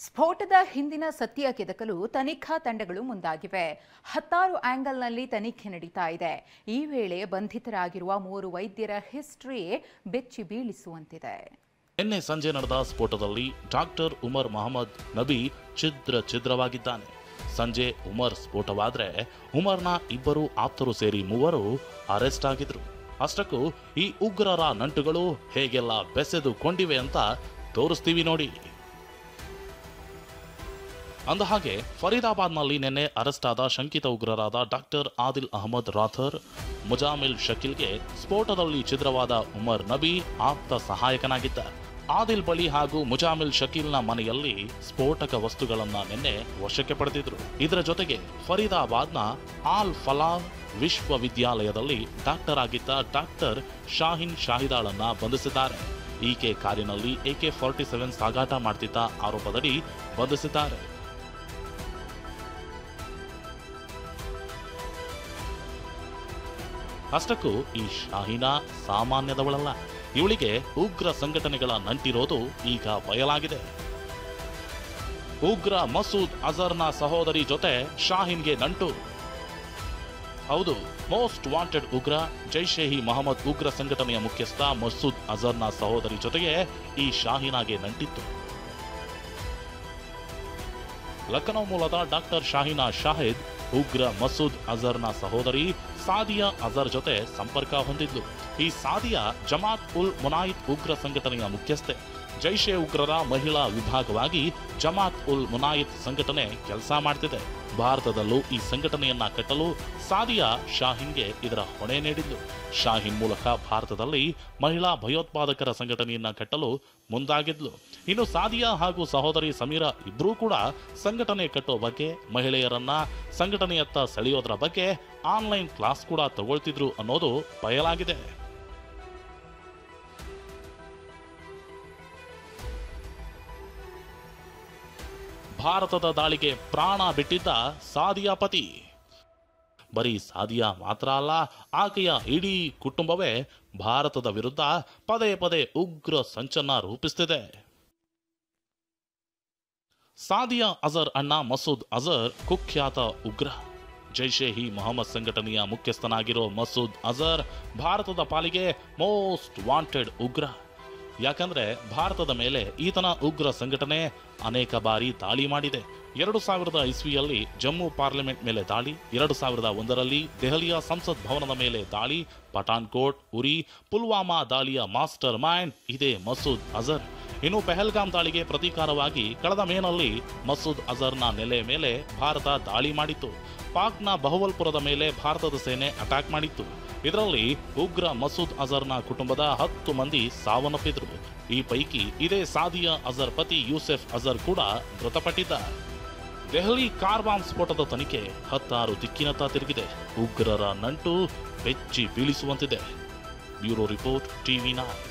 ಸ್ಫೋಟದ ಹಿಂದಿನ ಸತ್ಯ ಕೆದಕಲು ತನಿಖಾ ತಂಡಗಳು ಮುಂದಾಗಿವೆ. 16 ಆಂಗಲ್ನಲ್ಲಿ ತನಿಖೆ ನಡೀತಾ ಇದೆ. ಈ ವೇಳೆ ಬಂಧಿತರಾಗಿರುವ 3 ವೈದ್ಯರ ಹಿಸ್ಟರಿ ಬೆಚ್ಚಿ ಬೀಳಿಸುವಂತಿದೆ. ನಿನ್ನೆ ಸಂಜೆ ನಡೆದ ಸ್ಫೋಟದಲ್ಲಿ ಡಾಕ್ಟರ್ ಉಮರ್ ಮೊಹಮ್ಮದ್ ನಬಿ ಛಿದ್ರವಾಗಿದ್ದಾನೆ. ಸಂಜೆ ಉಮರ್ ಸ್ಫೋಟವಾದ್ರೆ ಉಮರ್ನ ಇಬ್ಬರು ಆಪ್ತರು ಸೇರಿ 3 ಅರೆಸ್ಟ್ ಆಗಿದ್ರು. ಅಷ್ಟಕ್ಕೂ ಈ ಉಗ್ರರ ನಂಟುಗಳು ಹೇಗೆಲ್ಲ ಬೆಸೆದುಕೊಂಡಿವೆ ಅಂತ ತೋರಿಸ್ತೀವಿ ನೋಡಿ. ಅಂದಹಾಗೆ ಫರೀದಾಬಾದ್ನಲ್ಲಿ ನಿನ್ನೆ ಅರೆಸ್ಟ್ ಆದ ಶಂಕಿತ ಉಗ್ರರಾದ ಡಾಕ್ಟರ್ ಆದಿಲ್ ಅಹಮದ್ ರಾಥರ್, ಮುಜಾಮಿಲ್ ಶಕೀಲ್ಗೆ ಸ್ಫೋಟದಲ್ಲಿ ಛಿದ್ರವಾದ ಉಮರ್ ನಬಿ ಆಪ್ತ ಸಹಾಯಕನಾಗಿದ್ದ. ಆದಿಲ್ ಬಳಿ ಹಾಗೂ ಮುಜಾಮಿಲ್ ಶಕೀಲ್ನ ಮನೆಯಲ್ಲಿ ಸ್ಫೋಟಕ ವಸ್ತುಗಳನ್ನ ನಿನ್ನೆ ವಶಕ್ಕೆ ಪಡೆದಿದ್ರು. ಇದರ ಜೊತೆಗೆ ಫರೀದಾಬಾದ್ನ ಆಲ್ ಫಲಾಹ್ ವಿಶ್ವವಿದ್ಯಾಲಯದಲ್ಲಿ ಡಾಕ್ಟರ್ ಆಗಿದ್ದ ಡಾಕ್ಟರ್ ಶಾಹಿನ್ ಶಾಹಿದಾಳನ್ನ ಬಂಧಿಸಿದ್ದಾರೆ. ಈಕೆ ಕಾರಿನಲ್ಲಿ AK-47 ಸಾಗಾಟ ಮಾಡ್ತಿದ್ದ ಆರೋಪದಡಿ ಬಂಧಿಸಿದ್ದಾರೆ. ಅಷ್ಟಕ್ಕೂ ಈ ಶಾಹಿನಾ ಸಾಮಾನ್ಯದವಳಲ್ಲ. ಇವಳಿಗೆ ಉಗ್ರ ಸಂಘಟನೆಗಳ ನಂಟಿರೋದು ಈಗ ಬಯಲಾಗಿದೆ. ಉಗ್ರ ಮಸೂದ್ ಅಜರ್ನ ಸಹೋದರಿ ಜೊತೆ ಶಾಹಿನ್ಗೆ ನಂಟು. ಹೌದು, ಮೋಸ್ಟ್ ವಾಂಟೆಡ್ ಉಗ್ರ ಜೈಷ್-ಇ-ಮೊಹಮ್ಮದ್ ಉಗ್ರ ಸಂಘಟನೆಯ ಮುಖ್ಯಸ್ಥ ಮಸೂದ್ ಅಜರ್ನ ಸಹೋದರಿ ಜೊತೆಗೆ ಈ ಶಾಹಿನಾಗೆ ನಂಟಿತ್ತು. ಲಖನೌ ಮೂಲದ ಡಾಕ್ಟರ್ ಶಾಹಿನಾ ಶಾಹಿದ್ ಉಗ್ರ ಮಸೂದ್ ಅಜರ್ನ ಸಹೋದರಿ ಸಾದಿಯಾ ಅಜರ್ ಜೊತೆ ಸಂಪರ್ಕ ಹೊಂದಿದ್ಲು. ಈ ಸಾದಿಯಾ ಜಮಾತ್ ಉಲ್ ಮುನಾಯಿತ್ ಉಗ್ರ ಸಂಘಟನೆಯ ಮುಖ್ಯಸ್ಥೆ. ಜೈಷೆ ಉಗ್ರರ ಮಹಿಳಾ ವಿಭಾಗವಾಗಿ ಜಮಾತ್ ಉಲ್ ಮುನಾಯಿತ್ ಸಂಘಟನೆ ಕೆಲಸ ಮಾಡ್ತಿದೆ. ಭಾರತದಲ್ಲೂ ಈ ಸಂಘಟನೆಯನ್ನ ಕಟ್ಟಲು ಸಾದಿಯಾ ಶಾಹಿನ್ಗೆ ಇದರ ಹೊಣೆ ನೀಡಿದ್ಲು. ಶಾಹಿನ್ ಮೂಲಕ ಭಾರತದಲ್ಲಿ ಮಹಿಳಾ ಭಯೋತ್ಪಾದಕರ ಸಂಘಟನೆಯನ್ನ ಕಟ್ಟಲು ಮುಂದಾಗಿದ್ಲು. ಇನ್ನು ಸಾದಿಯಾ ಹಾಗೂ ಸಹೋದರಿ ಸಮೀರಾ ಇಬ್ಬರೂ ಕೂಡ ಸಂಘಟನೆ ಕಟ್ಟೋ ಬಗ್ಗೆ, ಮಹಿಳೆಯರನ್ನ ಸಂಘಟನೆಯತ್ತ ಸೆಳೆಯೋದ್ರ ಬಗ್ಗೆ ಆನ್ಲೈನ್ ಕ್ಲಾಸ್ ಕೂಡ ತಗೊಳ್ತಿದ್ರು ಅನ್ನೋದು ಬಯಲಾಗಿದೆ. ಭಾರತದ ದಾಳಿಗೆ ಪ್ರಾಣ ಬಿಟ್ಟಿದ್ದ ಸಾದಿಯಾ ಪತಿ. ಬರೀ ಸಾದಿಯಾ ಮಾತ್ರ ಅಲ್ಲ, ಆಕೆಯ ಇಡೀ ಕುಟುಂಬವೇ ಭಾರತದ ವಿರುದ್ಧ ಪದೇ ಪದೇ ಉಗ್ರ ಸಂಚನ್ನ ರೂಪಿಸುತ್ತಿದೆ. ಸಾದಿಯಾ ಅಜರ್ ಅಣ್ಣ ಮಸೂದ್ ಅಜರ್ ಕುಖ್ಯಾತ ಉಗ್ರ. ಜೈಷ್-ಇ-ಮೊಹಮ್ಮದ್ ಸಂಘಟನೆಯ ಮುಖ್ಯಸ್ಥನಾಗಿರೋ ಮಸೂದ್ ಅಜರ್ ಭಾರತದ ಪಾಲಿಗೆ ಮೋಸ್ಟ್ ವಾಂಟೆಡ್ ಉಗ್ರ. ಯಾಕಂದ್ರೆ ಭಾರತದ ಮೇಲೆ ಈತನ ಉಗ್ರ ಸಂಘಟನೆ ಅನೇಕ ಬಾರಿ ದಾಳಿ ಮಾಡಿದೆ. 2000 ಇಸ್ವಿಯಲ್ಲಿ ಜಮ್ಮು ಪಾರ್ಲಿಮೆಂಟ್ ಮೇಲೆ ದಾಳಿ, 2001ರಲ್ಲಿ ದೆಹಲಿಯ ಸಂಸತ್ ಭವನದ ಮೇಲೆ ದಾಳಿ, ಪಠಾನ್ಕೋಟ್, ಉರಿ, ಪುಲ್ವಾಮಾ ದಾಳಿಯ ಮಾಸ್ಟರ್ ಮೈಂಡ್ ಇದೇ ಮಸೂದ್ ಅಜರ್. ಇನ್ನು ಪೆಹಲ್ಗಾಮ್ ದಾಳಿಗೆ ಪ್ರತೀಕಾರವಾಗಿ ಕಳೆದ ಮೇನಲ್ಲಿ ಮಸೂದ್ ಅಜರ್ನ ನೆಲೆ ಮೇಲೆ ಭಾರತ ದಾಳಿ ಮಾಡಿತ್ತು. ಪಾಕ್ನ ಬಹುವಲ್ಪುರದ ಮೇಲೆ ಭಾರತದ ಸೇನೆ ಅಟ್ಯಾಕ್ ಮಾಡಿತ್ತು. ಇದರಲ್ಲಿ ಉಗ್ರ ಮಸೂದ್ ಅಜರ್ನ ಕುಟುಂಬದ 10 ಮಂದಿ ಸಾವನ್ನಪ್ಪಿದ್ರು. ಈ ಪೈಕಿ ಇದೇ ಸಾದಿಯಾ ಅಜರ್ ಪತಿ ಯೂಸೆಫ್ ಅಜರ್ ಕೂಡ ಮೃತಪಟ್ಟಿದ್ದ. ದೆಹಲಿ ಕಾರ್ ಬಾಂಬ್ ಸ್ಫೋಟದ ತನಿಖೆ 16 ದಿಕ್ಕಿನತ್ತ ತಿರುಗಿದೆ. ಉಗ್ರರ ನಂಟು ಬೆಚ್ಚಿ ಬೀಳಿಸುವಂತಿದೆ. Bureau report, TV9.